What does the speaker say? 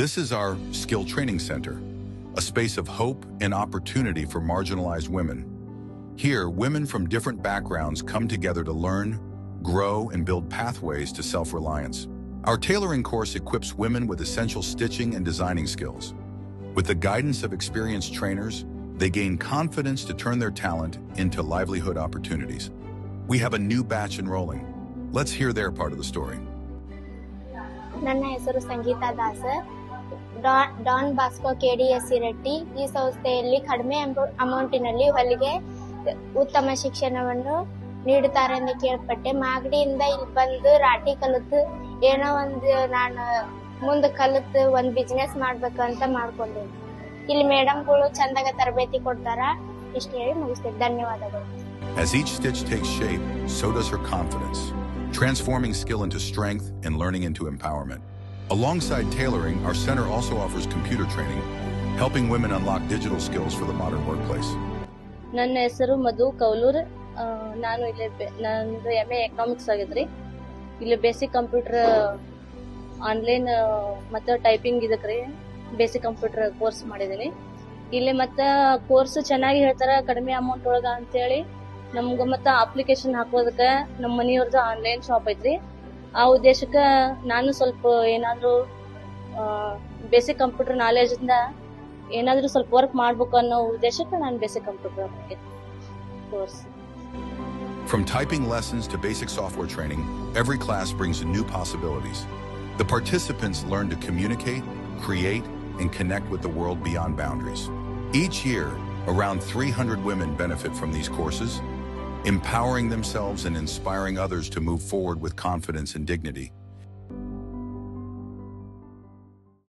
This is our Skill Training Center, a space of hope and opportunity for marginalized women. Here, women from different backgrounds come together to learn, grow, and build pathways to self-reliance. Our tailoring course equips women with essential stitching and designing skills. With the guidance of experienced trainers, they gain confidence to turn their talent into livelihood opportunities. We have a new batch enrolling. Let's hear their part of the story. ನನ್ನ ಹೆಸರು Sangeeta Das. Don Bosco KDS Iritty ಈ ಸಂಸ್ಥೆಯಲ್ಲಿ ಕಡಿಮೆ ಅಮೌಂಟಿನಲ್ಲಿ ಹೊಲಿಗೆ ಉತ್ತಮ ಶಿಕ್ಷಣವನ್ನು ನೀಡುತ್ತಾರೆ ಎಂದು ಕೇಳ್ಪಟ್ಟೆ. ಮಾಗಡಿಯಿಂದ ಇಲ್ಲಿ ಬಂದು ರಾಟಿ ಕಲಿತು ಏನೋ ಒಂದು ನಾನು ಮುಂದೆ ಕಲಿತು ಒಂದು ಬಿಸ್ನೆಸ್ ಮಾಡ್ಬೇಕಂತ ಮಾಡ್ಕೊಂಡೆ. ಇಲ್ಲಿ ಮೇಡಮ್ಗಳು ಚಂದಾಗ ತರಬೇತಿ ಕೊಡ್ತಾರ. ಇಷ್ಟು ಹೇಳಿ ಮುಗಿಸ್ತೇನೆ. ಧನ್ಯವಾದಗಳು. As each stitch takes shape, so does her confidence, transforming skill into strength and learning into empowerment. Alongside tailoring, our center also offers computer training, helping women unlock digital skills for the modern workplace. ನನ್ನ ಹೆಸರು ಮಧು ಕೌಲೂರ್. ನಾನು ಇಲ್ಲಿ ನಂದು MA economics ಆಗಿದ್ರಿ. ಇಲ್ಲಿ basic computer online ಮತ್ತು typing ಇದಕ್ರಿ basic computer course ಮಾಡಿದ್ದೀನಿ. ಇಲ್ಲಿ ಮತ್ತು ಕೋರ್ಸ್ ಚೆನ್ನಾಗಿ ಹೇಳ್ತಾರೆ ಕಡಿಮೆ ಅಮೌಂಟ್ ಒಳಗ ಅಂತೇಳಿ ನಮ್ಗೆ ಮತ್ತು ಅಪ್ಲಿಕೇಶನ್ ಹಾಕೋದಕ್ಕೆ ನಮ್ಮ ಮನೆಯವ್ರದ್ದು ಆನ್ಲೈನ್ ಶಾಪ್ ಐತ್ರಿ. ಆ ಉದ್ದೇಶಕ್ಕೆ ನಾನು ಸ್ವಲ್ಪ ಏನಾದರೂ ಬೇಸಿಕ್ ಕಂಪ್ಯೂಟರ್ ನಾಲೆಜಿಂದ ಏನಾದರೂ ಸ್ವಲ್ಪ ವರ್ಕ್ ಮಾಡ್ಬೇಕು ಅನ್ನೋ ಉದ್ದೇಶಕ್ಕೆ ನಾನು basic computer course. From typing lessons to basic software training, every class brings new possibilities. The participants learn to communicate, create, and connect with the world beyond boundaries. Each year, around 300 women benefit from these courses, empowering themselves and inspiring others to move forward with confidence and dignity.